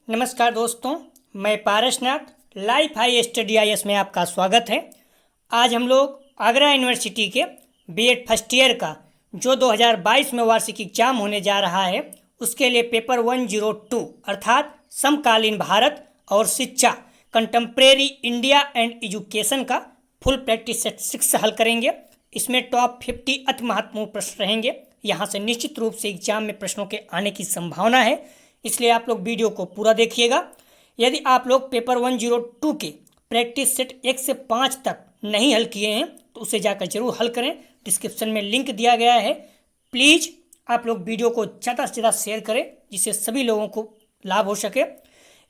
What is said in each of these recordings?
नमस्कार दोस्तों, मैं Parasnath life high study IAS में आपका स्वागत है। आज हम लोग आगरा यूनिवर्सिटी के बीएड फर्स्ट ईयर का जो 2022 में वार्षिक एग्जाम होने जा रहा है उसके लिए पेपर 102 अर्थात समकालीन भारत और शिक्षा कंटेम्प्रेरी इंडिया एंड एजुकेशन का फुल प्रैक्टिस सेट 6 हल करेंगे। इसमें टॉप 50 अति महत्वपूर्ण प्रश्न रहेंगे। यहाँ से निश्चित रूप से एग्जाम में प्रश्नों के आने की संभावना है, इसलिए आप लोग वीडियो को पूरा देखिएगा। यदि आप लोग पेपर 102 के प्रैक्टिस सेट 1 से 5 तक नहीं हल किए हैं तो उसे जाकर जरूर हल करें। डिस्क्रिप्शन में लिंक दिया गया है। प्लीज़ आप लोग वीडियो को ज़्यादा से ज़्यादा शेयर करें जिससे सभी लोगों को लाभ हो सके।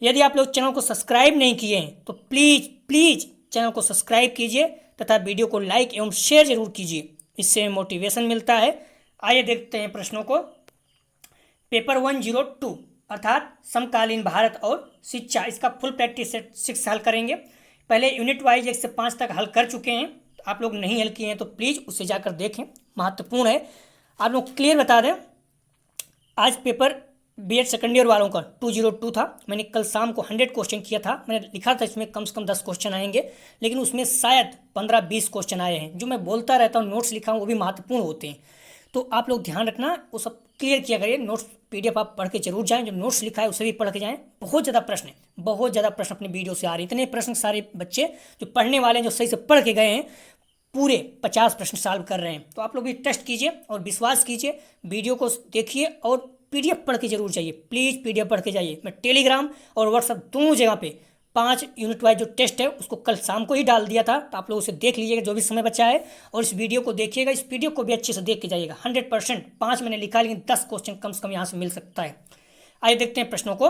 यदि आप लोग चैनल को सब्सक्राइब नहीं किए हैं तो प्लीज़ चैनल को सब्सक्राइब कीजिए तथा वीडियो को लाइक एवं शेयर जरूर कीजिए, इससे मोटिवेशन मिलता है। आइए देखते हैं प्रश्नों को। पेपर 102 अर्थात समकालीन भारत और शिक्षा, इसका फुल प्रैक्टिस सेट 6 हल करेंगे। पहले यूनिट वाइज 1 से 5 तक हल कर चुके हैं, तो आप लोग नहीं हल किए हैं तो प्लीज़ उसे जाकर देखें, महत्वपूर्ण है। आप लोग क्लियर बता दें, आज पेपर बीएड सेकेंड ईयर वालों का 202 था। मैंने कल शाम को 100 क्वेश्चन किया था। मैंने लिखा था इसमें कम से कम 10 क्वेश्चन आएंगे, लेकिन उसमें शायद 15-20 क्वेश्चन आए हैं। जो मैं बोलता रहता हूँ, नोट्स लिखा हूँ, वो भी महत्वपूर्ण होते हैं, तो आप लोग ध्यान रखना, वो सब क्लियर किया करिए। नोट्स PDF आप पढ़ के जरूर जाएं, जो नोट्स लिखा है उसे भी पढ़ के जाएं। बहुत ज़्यादा प्रश्न अपने वीडियो से आ रहे हैं। इतने प्रश्न सारे बच्चे जो पढ़ने वाले हैं, जो सही से पढ़ के गए हैं, पूरे 50 प्रश्न सॉल्व कर रहे हैं। तो आप लोग भी टेस्ट कीजिए और विश्वास कीजिए, वीडियो को देखिए और PDF पढ़ के जरूर जाइए। प्लीज़ PDF पढ़ के जाइए। मैं टेलीग्राम और व्हाट्सएप दोनों जगह पे 5 यूनिट वाइज जो टेस्ट है उसको कल शाम को ही डाल दिया था, तो आप लोग उसे देख लीजिएगा जो भी समय बचा है, और इस वीडियो को देखिएगा। इस वीडियो को भी अच्छे से देख के जाइएगा। 100% 5 मैंने लिखा, लेकिन 10 क्वेश्चन कम से कम यहाँ से मिल सकता है। आइए देखते हैं प्रश्नों को।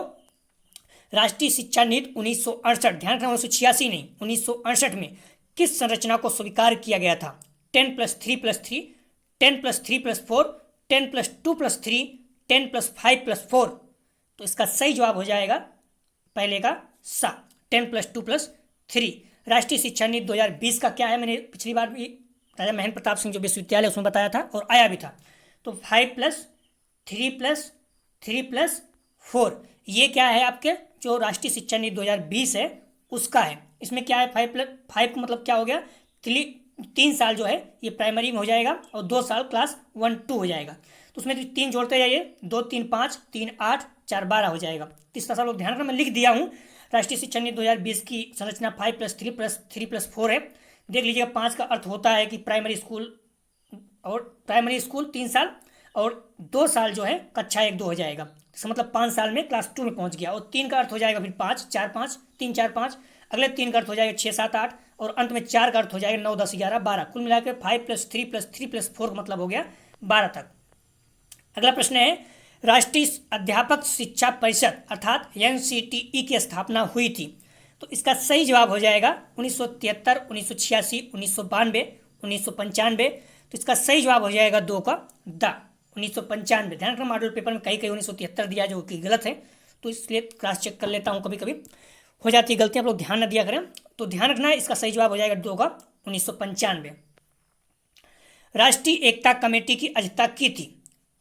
राष्ट्रीय शिक्षा नीति 1968, ध्यान रखना 1986 नहीं, 1968 में किस संरचना को स्वीकार किया गया था? 10+3+3, 10+3+4, 10+2+3, 10+5+4। तो इसका सही जवाब हो जाएगा पहले का सा, 10+2+3। राष्ट्रीय शिक्षा नीति 2020 का क्या है, मैंने पिछली बार भी राजा महेंद्र प्रताप सिंह जो विश्वविद्यालय उसमें बताया था और आया भी था। तो 5+3+3+4 ये क्या है आपके जो राष्ट्रीय शिक्षा नीति 2020 है उसका है। इसमें क्या है, 5+5 का मतलब क्या हो गया, 3 साल जो है ये प्राइमरी में हो जाएगा और 2 साल क्लास 1-2 हो जाएगा। तो उसमें 3 जोड़ते जाइए, 2 3 5, 3 8, 4 12 हो जाएगा। तीसरा साल लोग ध्यान रखना, मैं लिख दिया हूँ। राष्ट्रीय शिक्षा नीति 2020 की संरचना 5+3+3+4 है। देख लीजिएगा, 5 का अर्थ होता है कि प्राइमरी स्कूल 3 साल और 2 साल जो है कक्षा 1-2 हो जाएगा। इसका मतलब 5 साल में क्लास 2 में पहुंच गया। और 3 का अर्थ हो जाएगा फिर 5 4 5, 3 4 5, अगले 3 का अर्थ हो जाएगा 6 7 8, और अंत में 4 का अर्थ हो जाएगा 9 10 11 12। कुल मिलाकर 5+3+3+4 का मतलब हो गया 12 तक। अगला प्रश्न है, राष्ट्रीय अध्यापक शिक्षा परिषद अर्थात NCTE की स्थापना हुई थी। तो इसका सही जवाब हो जाएगा 1973, 1986, 1992, 1995। तो इसका सही जवाब हो जाएगा 2 का द, 1995। ध्यान रखना, मॉडल पेपर में कहीं 1973 दिया जो कि गलत है, तो इसलिए क्रॉस चेक कर लेता हूँ, कभी कभी हो जाती है गलती, आप लोग ध्यान न दिया करें। तो ध्यान रखना, इसका सही जवाब हो जाएगा 2 का 1995। राष्ट्रीय एकता कमेटी की अध्यक्षता की थी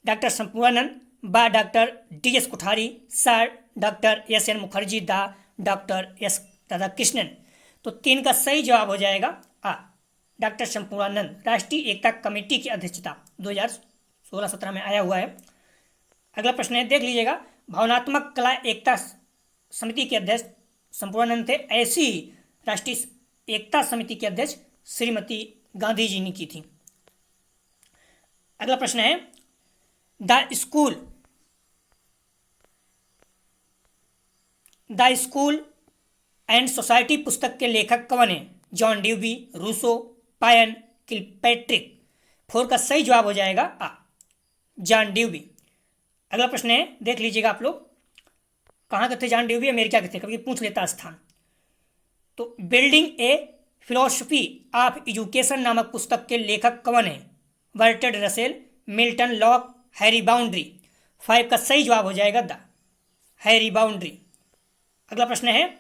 डॉक्टर संपूर्णानंद, बा doctor DS Kothari, sir doctor SN Mukherjee, दा डॉक्टर S राधाकृष्णन। तो 3 का सही जवाब हो जाएगा आ, डॉक्टर संपूर्णानंद। राष्ट्रीय एकता कमेटी की अध्यक्षता 2016-17 में आया हुआ है। अगला प्रश्न है, देख लीजिएगा, भावनात्मक कला एकता समिति के अध्यक्ष संपूर्णानंद थे, ऐसी ही राष्ट्रीय एकता समिति के अध्यक्ष श्रीमती गांधी जी ने की थी। अगला प्रश्न है, द स्कूल एंड सोसाइटी पुस्तक के लेखक कौन है? जॉन ड्यूवी, रूसो, पायन, किलपैट्रिक। 4 का सही जवाब हो जाएगा आ, जॉन ड्यूवी। अगला प्रश्न है, देख लीजिएगा आप लोग, कहाँ के थे जॉन ड्यूवी? अमेरिका के थे, कभी पूछ लेता स्थान। तो building a philosophy of education नामक पुस्तक के लेखक कौन है? Bertrand Russell, Milton lock, Harry boundary. 5 का सही जवाब हो जाएगा द, हैरी बाउंड्री। अगला प्रश्न है,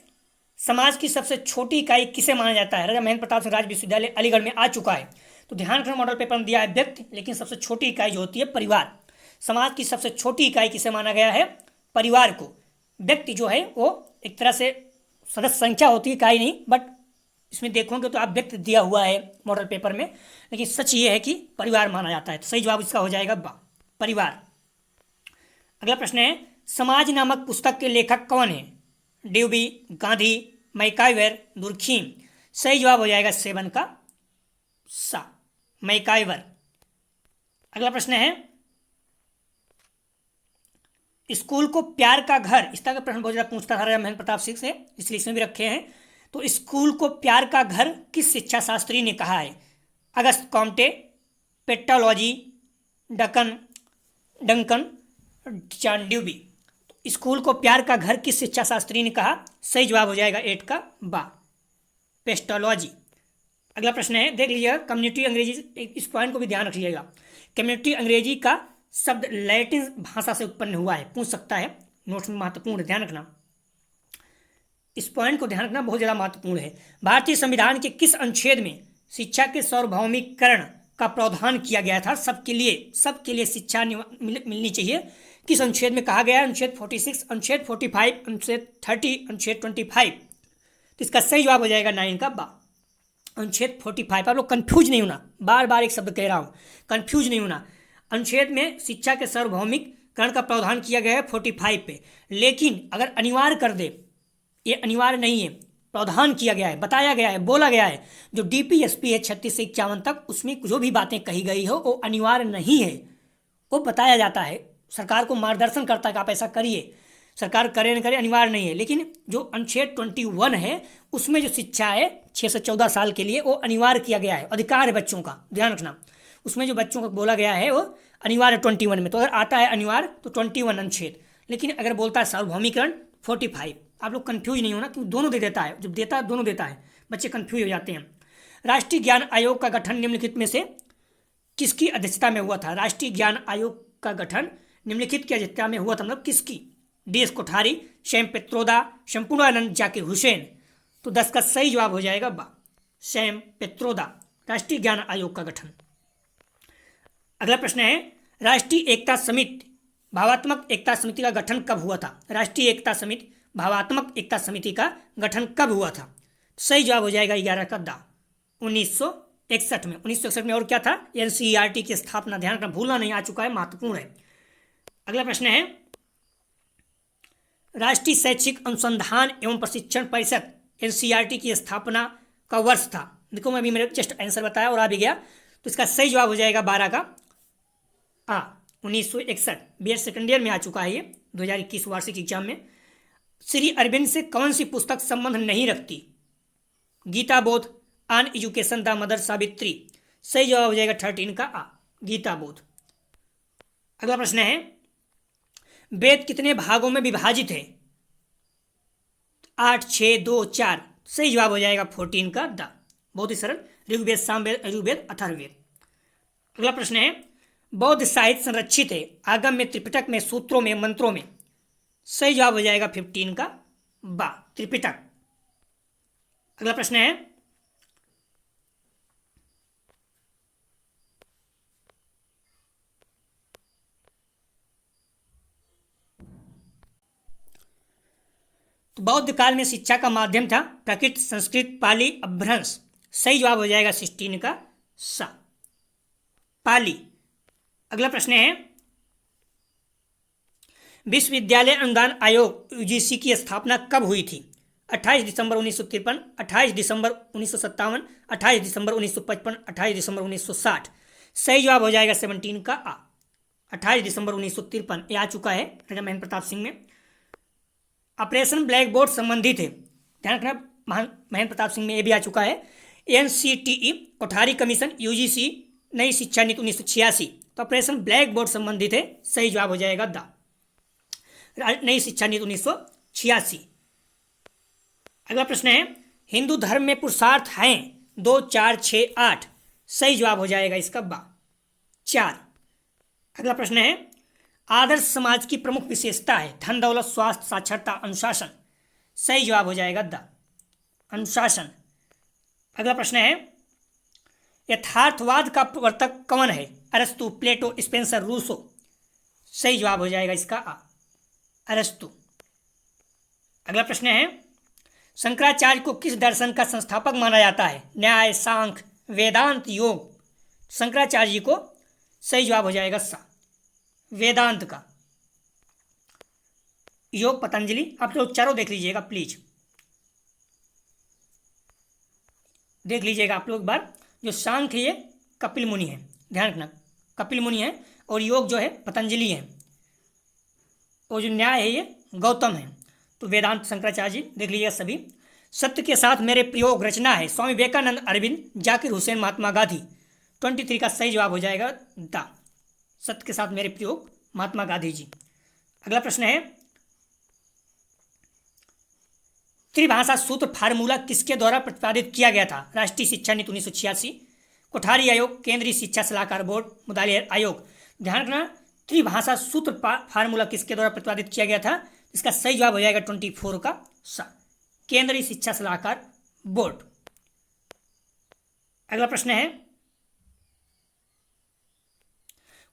समाज की सबसे छोटी इकाई किसे माना जाता है? राजा महेंद्र प्रताप सिंह राज्य विश्वविद्यालय अलीगढ़ में आ चुका है। तो ध्यान रखना, मॉडल पेपर में दिया है व्यक्ति, लेकिन सबसे छोटी इकाई जो होती है परिवार। समाज की सबसे छोटी इकाई किसे माना गया है? परिवार को। व्यक्ति जो है वो एक तरह से सदस्य संख्या होती है, काई नहीं, बट इसमें देखोगे तो आप व्यक्ति दिया हुआ है मॉडल पेपर में, लेकिन सच ये है कि परिवार माना जाता है। तो सही जवाब इसका हो जाएगा बा, परिवार। अगला प्रश्न है, समाज नामक पुस्तक के लेखक कौन है? ड्यूबी, गांधी, मैकाइवर, दुर्खीम। सही जवाब हो जाएगा 7 का सा, मैकाइवर। अगला प्रश्न है, स्कूल को प्यार का घर, इस तरह का प्रश्न बहुत ज़्यादा पूछता था राजा महेंद्र प्रताप सिंह से, इसलिए इसमें भी रखे हैं। तो स्कूल को प्यार का घर किस शिक्षा शास्त्री ने कहा है? अगस्त कॉम्टे, पेट्रोलॉजी, डंकन चांड्यूबी। स्कूल को प्यार का घर किस शिक्षा शास्त्री ने कहा? सही जवाब हो जाएगा 8 का बा, पेस्टोलॉजी। अगला प्रश्न है, देख लीजिएगा, कम्युनिटी अंग्रेजी, इस पॉइंट को भी ध्यान रख लीजिएगा। कम्युनिटी अंग्रेजी का शब्द लैटिन भाषा से उत्पन्न हुआ है, पूछ सकता है, नोट्स में महत्वपूर्ण है, ध्यान रखना, इस पॉइंट को ध्यान रखना, बहुत ज़्यादा महत्वपूर्ण है। भारतीय संविधान के किस अनुच्छेद में शिक्षा के सार्वभौमिकरण का प्रावधान किया गया था? सबके लिए शिक्षा मिलनी चाहिए, किस अनुच्छेद में कहा गया है? अनुच्छेद 46, अनुच्छेद 45, अनुच्छेद 30, अनुच्छेद 25। तो इसका सही जवाब हो जाएगा 9 का बा, अनुच्छेद 45। आप लोग कंफ्यूज नहीं होना, बार बार एक शब्द कह रहा हूँ, कंफ्यूज नहीं होना। अनुच्छेद में शिक्षा के सार्वभौमिकरण का प्रावधान किया गया है 45 पे, लेकिन अगर अनिवार्य कर दे, ये अनिवार्य नहीं है, प्रावधान किया गया है, बताया गया है, बोला गया है, जो DPSP है 36 से 51 तक, उसमें जो भी बातें कही गई हो वो अनिवार्य नहीं है, वो बताया जाता है, सरकार को मार्गदर्शन करता है कि आप ऐसा करिए, सरकार करे न करे अनिवार्य नहीं है। लेकिन जो अनुच्छेद 21 है उसमें जो शिक्षा है 6 से 14 साल के लिए वो अनिवार्य किया गया है, अधिकार है बच्चों का, ध्यान रखना, उसमें जो बच्चों को बोला गया है वो अनिवार्य 21 में। तो अगर आता है अनिवार्य तो 21 अनुच्छेद, लेकिन अगर बोलता है सार्वभौमिकरण 45। आप लोग कंफ्यूज नहीं होना, क्योंकि दोनों दे देता है, जब देता है दोनों देता है, बच्चे कंफ्यूज हो जाते हैं। राष्ट्रीय ज्ञान आयोग का गठन निम्नलिखित में से किसकी अध्यक्षता में हुआ था? राष्ट्रीय ज्ञान आयोग का गठन निम्नलिखित की अध्यक्षता में हुआ था, मतलब किसकी? DS Kothari, Sam Pitroda, Sampurnanand Zakir Hussain. तो 10 का सही जवाब हो जाएगा बा, सैम पेत्रोदा, राष्ट्रीय ज्ञान आयोग का गठन। अगला प्रश्न है, राष्ट्रीय एकता समिति भावात्मक एकता समिति का गठन कब हुआ था? राष्ट्रीय एकता समिति भावात्मक एकता समिति का गठन कब हुआ था? सही जवाब हो जाएगा 11 का दा, 1961 में। 1961 में। और क्या था? NCERT की स्थापना, ध्यान रखना, भूलना नहीं, आ चुका है, महत्वपूर्ण है। अगला प्रश्न है, राष्ट्रीय शैक्षिक अनुसंधान एवं प्रशिक्षण परिषद NCERT की स्थापना का वर्ष था? देखो, मैं अभी मेरे जस्ट आंसर बताया और आ भी गया, तो इसका सही जवाब हो जाएगा 12 का आ, 1961। BEd सेकेंड ईयर में आ चुका है ये, 2021 वार्षिक एग्जाम में। श्री अरविंद से कौन सी पुस्तक संबंध नहीं रखती? गीता बोध, on education the mother Savitri. सही जवाब हो जाएगा 13 का आ, गीता बोध। अगला प्रश्न है, वेद कितने भागों में विभाजित है? 8, 6, 2, 4। सही जवाब हो जाएगा 14 का द, बहुत ही सरल, ऋग्वेद, सामवेद, यजुर्वेद, अथर्ववेद। अगला प्रश्न है, बौद्ध साहित्य संरक्षित है आगम में, त्रिपिटक में, सूत्रों में, मंत्रों में? सही जवाब हो जाएगा 15 का बा, त्रिपिटक। अगला प्रश्न है, तो बौद्ध काल में शिक्षा का माध्यम था प्राकृत, संस्कृत, पाली, अपभ्रंश। सही जवाब हो जाएगा 16 का सा, पाली। अगला प्रश्न है, विश्वविद्यालय अनुदान आयोग UGC की स्थापना कब हुई थी? 28 दिसंबर 1953, 28 दिसंबर 1957, 28 दिसंबर 1955, 28 दिसंबर 1960। सही जवाब हो जाएगा 17 का आ, 28 दिसंबर 1953। ये आ चुका है राजा महेंद्र प्रताप सिंह में। ऑपरेशन ब्लैक बोर्ड संबंधित है, ध्यान रखना, महेंद्र प्रताप सिंह में ये भी आ चुका है। NCTE कोठारी कमीशन, UGC नई शिक्षा नीति 1986। तो ऑपरेशन ब्लैक बोर्ड संबंधित है, सही जवाब हो जाएगा द, नई शिक्षा नीति 1986। अगला प्रश्न है, हिंदू धर्म में पुरुषार्थ हैं 2, 4, 6, 8। सही जवाब हो जाएगा इसका बा, 4। अगला प्रश्न है, आदर्श समाज की प्रमुख विशेषता है धन, दौलत, स्वास्थ्य, साक्षरता, अनुशासन। सही जवाब हो जाएगा द, अनुशासन। अगला प्रश्न है, यथार्थवाद का प्रवर्तक कौन है? अरस्तु, प्लेटो, स्पेंसर, रूसो। सही जवाब हो जाएगा इसका आ, अरस्तु। अगला प्रश्न है, शंकराचार्य को किस दर्शन का संस्थापक माना जाता है? न्याय, सांख्य, वेदांत, योग। शंकराचार्य जी को सही जवाब हो जाएगा सा, वेदांत का। योग पतंजलि। आप लोग चारों देख लीजिएगा प्लीज, देख लीजिएगा आप लोग एक बार। जो सांख्य ये कपिल मुनि है, ध्यान रखना, कपिल मुनि है, और योग जो है पतंजलि है, और जो न्याय है ये गौतम है। तो वेदांत शंकराचार्य जी, देख लीजिएगा सभी। सत्य के साथ मेरे प्रयोग रचना है स्वामी विवेकानंद, अरविंद, जाकिर हुसैन, महात्मा गांधी। 23 का सही जवाब हो जाएगा द, सत्य के साथ मेरे प्रयोग महात्मा गांधी जी। अगला प्रश्न है, त्रिभाषा सूत्र फार्मूला किसके द्वारा प्रतिपादित किया गया था? राष्ट्रीय शिक्षा नीति 1986, कोठारी आयोग, केंद्रीय शिक्षा सलाहकार बोर्ड, मुदालिया आयोग। ध्यान रखना, त्रिभाषा सूत्र फार्मूला किसके द्वारा प्रतिपादित किया गया था? इसका सही जवाब हो जाएगा 24 का सा, केंद्रीय शिक्षा सलाहकार बोर्ड। अगला प्रश्न है,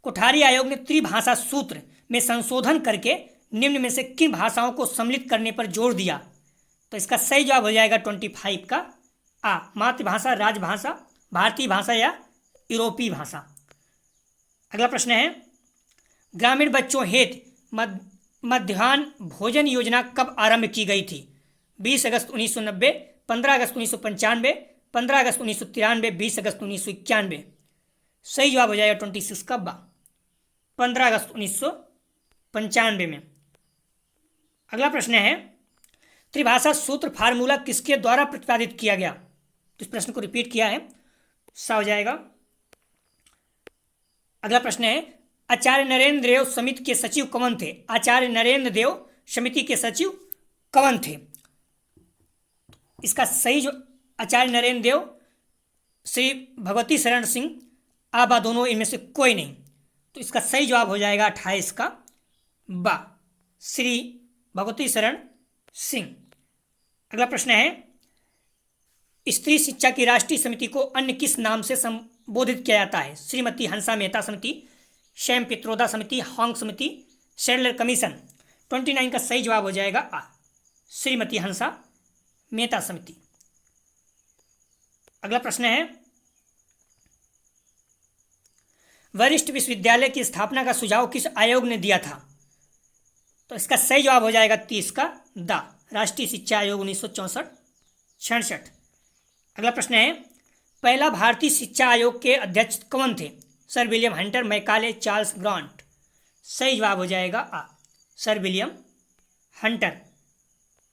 कोठारी आयोग ने त्रिभाषा सूत्र में संशोधन करके निम्न में से किन भाषाओं को सम्मिलित करने पर जोर दिया? तो इसका सही जवाब हो जाएगा 25 का आ, मातृभाषा, राजभाषा, भारतीय भाषा या यूरोपीय भाषा। अगला प्रश्न है, ग्रामीण बच्चों हेतु मध्याह्न भोजन योजना कब आरंभ की गई थी? 20 अगस्त 1990, 15 अगस्त 1995, 15 अगस्त 1993, 20 अगस्त 1991। सही जवाब हो जाएगा 26 का बा, 15 अगस्त 1995 में। अगला प्रश्न है, त्रिभाषा सूत्र फार्मूला किसके द्वारा प्रतिपादित किया गया? तो इस प्रश्न को रिपीट किया है, सा हो जाएगा। अगला प्रश्न है, आचार्य नरेंद्र देव समिति के सचिव कौन थे? आचार्य नरेंद्र देव समिति के सचिव कौन थे? इसका सही जो आचार्य नरेंद्र देव, श्री भगवती शरण सिंह, आबा दोनों, इनमें से कोई नहीं। तो इसका सही जवाब हो जाएगा 28 का बा, श्री भगवती शरण सिंह। अगला प्रश्न है, स्त्री शिक्षा की राष्ट्रीय समिति को अन्य किस नाम से संबोधित किया जाता है? श्रीमती हंसा मेहता समिति, श्याम पित्रोदा समिति, हांग समिति, शेरलर कमीशन। 29 का सही जवाब हो जाएगा आ, श्रीमती हंसा मेहता समिति। अगला प्रश्न है, वरिष्ठ विश्वविद्यालय की स्थापना का सुझाव किस आयोग ने दिया था? तो इसका सही जवाब हो जाएगा 30 का दा, राष्ट्रीय शिक्षा आयोग 1964-66। अगला प्रश्न है, पहला भारतीय शिक्षा आयोग के अध्यक्ष कौन थे? Sir William Hunter, Macaulay, Charles grant. सही जवाब हो जाएगा आ, सर विलियम हंटर।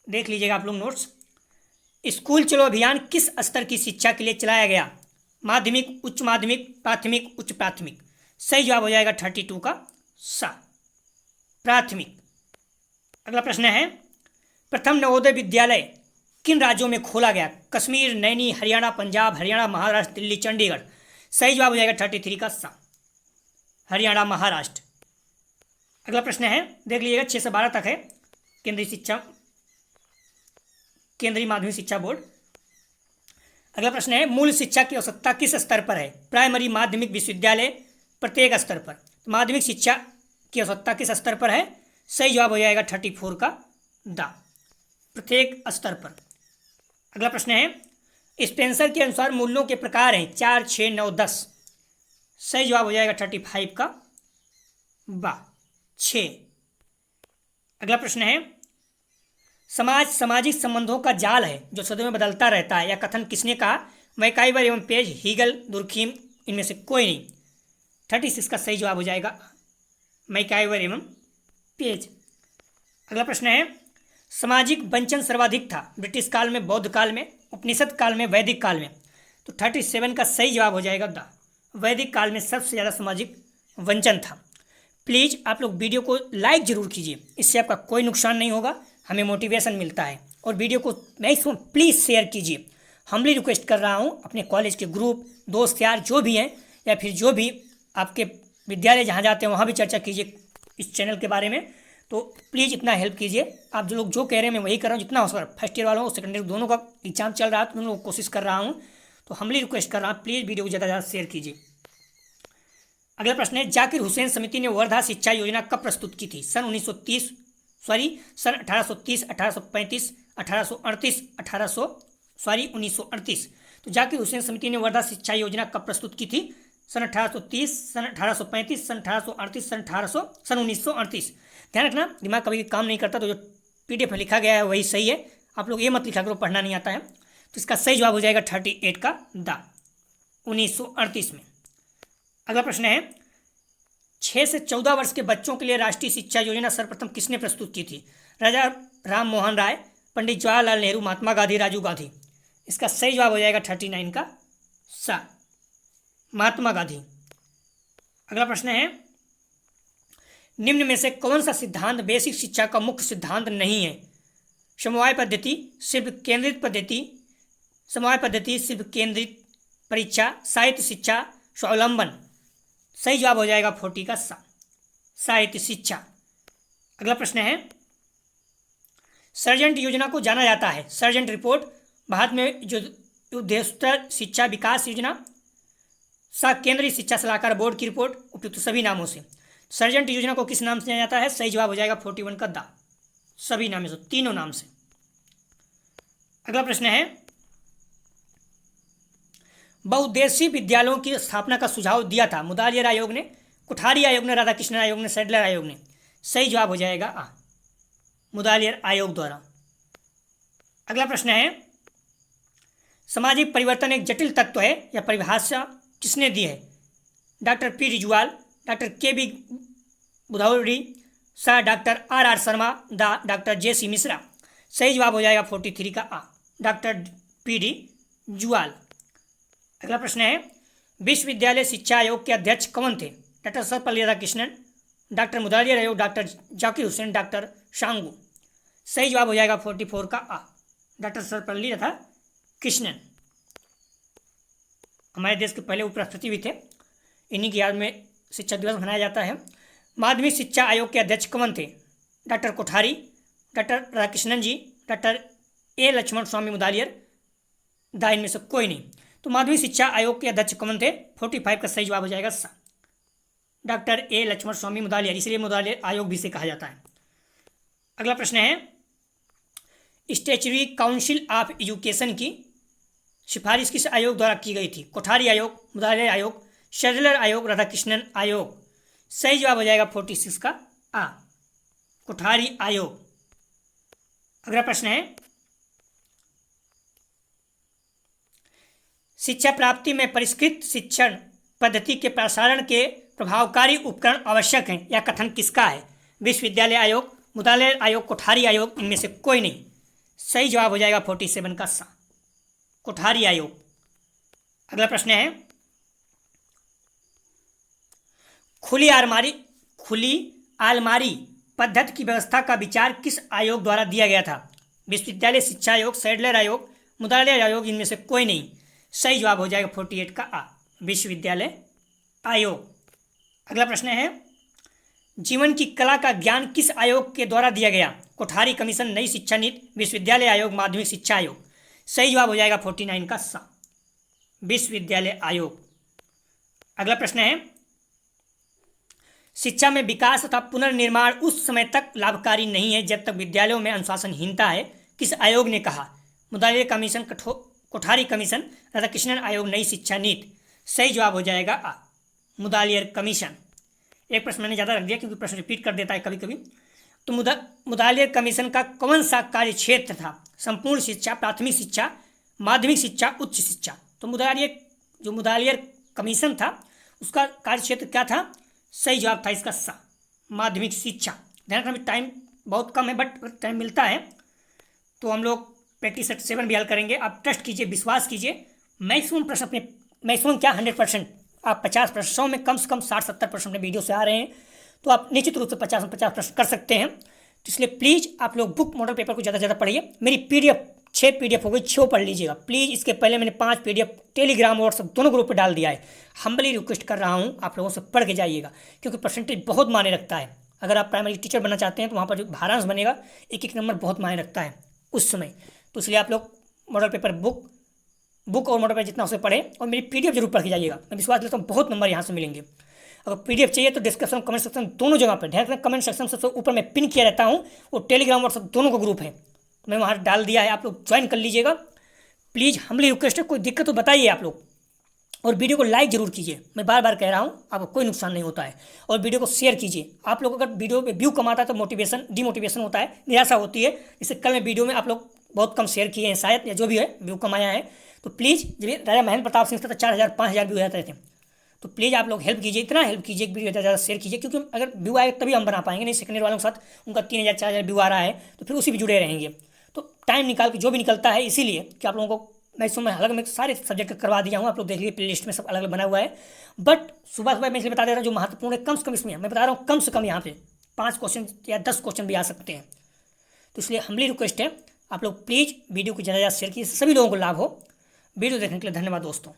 देख लीजिएगा आप लोग नोट्स। स्कूल चलो अभियान किस स्तर की शिक्षा के लिए चलाया गया? माध्यमिक, उच्च माध्यमिक, प्राथमिक, उच्च प्राथमिक। सही जवाब हो जाएगा 32 का सा, प्राथमिक। अगला प्रश्न है, प्रथम नवोदय विद्यालय किन राज्यों में खोला गया? कश्मीर, नैनी, हरियाणा, पंजाब, हरियाणा, महाराष्ट्र, दिल्ली, चंडीगढ़। सही जवाब हो जाएगा 33 का सा, हरियाणा, महाराष्ट्र। अगला प्रश्न है, देख लीजिएगा 6 से 12 तक है, केंद्रीय माध्यमिक शिक्षा बोर्ड। अगला प्रश्न है, मूल शिक्षा की आवश्यकता किस स्तर पर है? प्राइमरी, माध्यमिक, विश्वविद्यालय, प्रत्येक स्तर पर। माध्यमिक शिक्षा की आवश्यकता किस स्तर पर है? सही जवाब हो जाएगा 34 का दा, प्रत्येक स्तर पर। अगला प्रश्न है, स्पेंसर के अनुसार मूल्यों के प्रकार हैं 4, 6, 9, 10। सही जवाब हो जाएगा 35 का बा, 6। अगला प्रश्न है, समाज सामाजिक संबंधों का जाल है जो सदी में बदलता रहता है, यह कथन किसने कहा? मैकाइवर एवं पेज, हीगल, दुर्खीम, इनमें से कोई नहीं। 36 का सही जवाब हो जाएगा मैकाइवर एवं पेज। अगला प्रश्न है, सामाजिक वंचन सर्वाधिक था ब्रिटिश काल में, बौद्ध काल में, उपनिषद काल में, वैदिक काल में। तो 37 का सही जवाब हो जाएगा द, वैदिक काल में सबसे ज़्यादा सामाजिक वंचन था। प्लीज़ आप लोग वीडियो को लाइक जरूर कीजिए, इससे आपका कोई नुकसान नहीं होगा, हमें मोटिवेशन मिलता है। और वीडियो को मैक्सिमम प्लीज़ शेयर कीजिए। हम्बली रिक्वेस्ट कर रहा हूँ, अपने कॉलेज के ग्रुप, दोस्त यार जो भी हैं, या फिर जो भी आपके विद्यालय जहाँ जाते हैं वहाँ भी चर्चा कीजिए इस चैनल के बारे में। तो प्लीज़ इतना हेल्प कीजिए। आप जो लोग जो कह रहे हैं मैं वही कर रहा हूँ जितना हो सका। फर्स्ट ईयर वालों, सेकंड ईयर दोनों का एग्जाम चल रहा है, तो दोनों को कोशिश कर रहा हूँ। तो हम्बली रिक्वेस्ट कर रहा हूँ, प्लीज़ वीडियो को ज़्यादा से ज़्यादा शेयर कीजिए। अगला प्रश्न है, जाकिर हुसैन समिति ने वर्धा शिक्षा योजना कब प्रस्तुत की थी? सन 1930, सन 1830, 1835, 1838, 1938। तो जाकिर हुसैन समिति ने वर्धा शिक्षा योजना कब प्रस्तुत की थी? सन 1830, सन 1835, सन 1838, सन 1938। ध्यान रखना, दिमाग कभी काम नहीं करता तो जो PDF में लिखा गया है वही सही है। आप लोग ये मत लिखा करो पढ़ना नहीं आता है। तो इसका सही जवाब हो जाएगा 38 का द 1938 में। अगला प्रश्न है, 6 से 14 वर्ष के बच्चों के लिए राष्ट्रीय शिक्षा योजना सर्वप्रथम किसने प्रस्तुत की थी? राजा राम मोहन राय, पंडित जवाहरलाल नेहरू, महात्मा गांधी, राजीव गांधी। इसका सही जवाब हो जाएगा 39 का सा, महात्मा गांधी। अगला प्रश्न है, निम्न में से कौन सा सिद्धांत बेसिक शिक्षा का मुख्य सिद्धांत नहीं है? समवाय पद्धति, सिर्फ केंद्रित पद्धति, समवाय पद्धति, सिर्फ केंद्रित परीक्षा, साहित्य शिक्षा, स्वावलंबन। सही जवाब हो जाएगा 40 का सा, साहित्य शिक्षा। अगला प्रश्न है, सर्जेंट योजना को जाना जाता है। सर्जेंट रिपोर्ट, भारत में जो उद्देश्योत्तर शिक्षा विकास योजना, केंद्रीय शिक्षा सलाहकार बोर्ड की रिपोर्ट, उपयुक्त सभी नामों से। सर्जेंट योजना को किस नाम से जाना जाता है? सही जवाब हो जाएगा 41 का दा, सभी नामों से, तीनों नाम से। अगला प्रश्न है, बहुउद्देशीय विद्यालयों की स्थापना का सुझाव दिया था। मुदालियर आयोग ने, कोठारी आयोग ने, राधाकृष्णन आयोग ने, सैडलर आयोग ने। सही जवाब हो जाएगा आ, मुदालियर आयोग द्वारा। अगला प्रश्न है, सामाजिक परिवर्तन एक जटिल तत्व है, यह परिभाषा किसने दी है? डॉक्टर पी रिजुआल, डॉक्टर के बी बुधावरी, sir doctor R Sharma, doctor J C. Mishra. सही जवाब हो जाएगा 43 का आ, डॉक्टर पी डी जुआल। अगला प्रश्न है, विश्वविद्यालय शिक्षा आयोग के अध्यक्ष कौन थे? डॉक्टर सर्वपल्ली राधाकृष्णन, डॉक्टर मुदालियर आयोग, डॉक्टर जाकिर हुसैन, डॉक्टर शांगू। सही जवाब हो जाएगा 44 का आ, डॉक्टर सर्वपल्ली राधाकृष्णन। हमारे देश के पहले उपराष्ट्रपति भी थे, इन्हीं की याद में शिक्षक दिवस मनाया जाता है। माध्यमिक शिक्षा आयोग के अध्यक्ष कौन थे? Doctor Kothari, doctor Radhakrishnan ji, doctor A Lakshmana Swami Mudaliar, इनमें से कोई नहीं। तो माध्यमिक शिक्षा आयोग के अध्यक्ष कौन थे? 45 का सही जवाब हो जाएगा सा, डॉक्टर ए लक्ष्मण स्वामी मुदालियर, इसलिए मुदालियर आयोग भी से कहा जाता है। अगला प्रश्न है, स्टैट्यूटरी काउंसिल ऑफ एजुकेशन की सिफारिश किस आयोग द्वारा की गई थी? कोठारी आयोग, मुदालियर आयोग, सैडलर आयोग, राधाकृष्णन आयोग। सही जवाब हो जाएगा 46 का आ, कोठारी आयोग। अगला प्रश्न है, शिक्षा प्राप्ति में परिष्कृत शिक्षण पद्धति के प्रसारण के प्रभावकारी उपकरण आवश्यक हैं, यह कथन किसका है? विश्वविद्यालय आयोग, मुदालियर आयोग, कोठारी आयोग, इनमें से कोई नहीं। सही जवाब हो जाएगा 47 का सा, कोठारी आयोग। अगला प्रश्न है, खुली आलमारी पद्धति की व्यवस्था का विचार किस आयोग द्वारा दिया गया था? विश्वविद्यालय शिक्षा आयोग, सैडलर आयोग, मुदालियर आयोग, इनमें से कोई नहीं। सही जवाब हो जाएगा 48 का आ, विश्वविद्यालय आयोग। अगला प्रश्न है, जीवन की कला का ज्ञान किस आयोग के द्वारा दिया गया? कोठारी कमीशन, नई शिक्षा नीति, विश्वविद्यालय आयोग, माध्यमिक शिक्षा आयोग। सही जवाब हो जाएगा 49 का सा, विश्वविद्यालय आयोग। अगला प्रश्न है, शिक्षा में विकास तथा पुनर्निर्माण उस समय तक लाभकारी नहीं है जब तक विद्यालयों में अनुशासनहीनता है, किस आयोग ने कहा? मुदालियर कमीशन, कोठारी कमीशन, राधाकृष्णन आयोग, नई शिक्षा नीति। सही जवाब हो जाएगा आ, मुदालियर कमीशन। एक प्रश्न मैंने ज़्यादा रख दिया क्योंकि प्रश्न रिपीट कर देता है कभी कभी। तो मुदालियर कमीशन का कौन सा कार्य क्षेत्र था? संपूर्ण शिक्षा, प्राथमिक शिक्षा, माध्यमिक शिक्षा, उच्च शिक्षा। तो मुदालियर कमीशन था उसका कार्य क्षेत्र क्या था? सही जवाब था इसका सा, माध्यमिक शिक्षा। ध्यान रखना, टाइम बहुत कम है बट टाइम मिलता है तो हम लोग प्रैक्टिस सेट 7 भी हल करेंगे। आप ट्रस्ट कीजिए, विश्वास कीजिए, मैक्सिमम प्रश्न अपने, मैक्सिमम क्या 100%, आप 50 प्रश्न, 100 में कम से कम 60-70 प्रश्न अपने वीडियो से आ रहे हैं तो आप निश्चित रूप से 50 में 50 प्रश्न कर सकते हैं। तो इसलिए प्लीज़ आप लोग बुक मॉडल पेपर को ज़्यादा से ज़्यादा पढ़िए। मेरी PDF 6 PDF हो गई, 6 पढ़ लीजिएगा प्लीज़। इसके पहले मैंने 5 PDF टेलीग्राम व्हाट्सएप दोनों ग्रुप पर डाल दिया है। हम्बली रिक्वेस्ट कर रहा हूँ आप लोगों से पढ़ के जाइएगा क्योंकि परसेंटेज बहुत मायने रखता है। अगर आप प्राइमरी टीचर बनना चाहते हैं तो वहाँ पर जो भारांश बनेगा, एक एक नंबर बहुत मायने रखता है उस समय। तो इसलिए आप लोग मॉडल पेपर बुक और मॉडल पेपर जितना उसे पढ़ें और मेरी PDF जरूर पढ़ के जाइएगा। मैं विश्वास करता हूँ बहुत नंबर यहाँ से मिलेंगे। अगर PDF चाहिए तो डिस्क्रिप्शन कमेंट सेक्शन दोनों जगह पर, ध्यान रखना कमेंट सेक्शन सबसे ऊपर मैं पिन किया रहता हूँ, वो टेलीग्राम व्हाट्सएप दोनों का ग्रुप है, तो मैं वहाँ डाल दिया है, आप लोग ज्वाइन कर लीजिएगा। प्लीज़ हम्बली रिक्वेस्ट है, कोई दिक्कत तो बताइए आप लोग, और वीडियो को लाइक जरूर कीजिए, मैं बार बार कह रहा हूँ, आपको कोई नुकसान नहीं होता है। और वीडियो को शेयर कीजिए, आप लोग अगर वीडियो में व्यू कम आता है तो मोटिवेशन डिमोटिवेशन होता है, निराशा होती है। जैसे कल मैं वीडियो में आप लोग बहुत कम शेयर किए हैं शायद, या जो भी है व्यू कम आया है, तो प्लीज़ जब राजा महेंद्र प्रताप सिंह था तो 4000 5000 व्यू आते थे, तो प्लीज़ आप लोग हेल्प कीजिए, इतना हेल्प कीजिए, वीडियो ज़्यादा शेयर कीजिए, क्योंकि अगर व्यू आए तभी हम बना पाएंगे, नहीं सेकंड ईयर वालों के साथ उनका 3000 4000 व्यू आ रहा है तो फिर उसी भी जुड़े रहेंगे। तो टाइम निकाल के जो भी निकलता है, इसीलिए कि आप लोगों को मैं इसमें अलग में सारे सब्जेक्ट करवा दिया हूँ, आप लोग देख लीजिए प्ले लिस्ट में सब अलग अलग बना हुआ है। बट सुबह सुबह मैं इसलिए बता दे रहा हूँ जो महत्वपूर्ण है, कम से कम इसमें मैं बता रहा हूँ, कम से कम यहाँ पे 5 क्वेश्चन या 10 क्वेश्चन भी आ सकते हैं। तो इसलिए हम्बली रिक्वेस्ट है, आप लोग प्लीज़ वीडियो को ज़्यादा से ज़्यादा शेयर कीजिए, सभी लोगों को लाभ हो। वीडियो देखने के लिए धन्यवाद दोस्तों।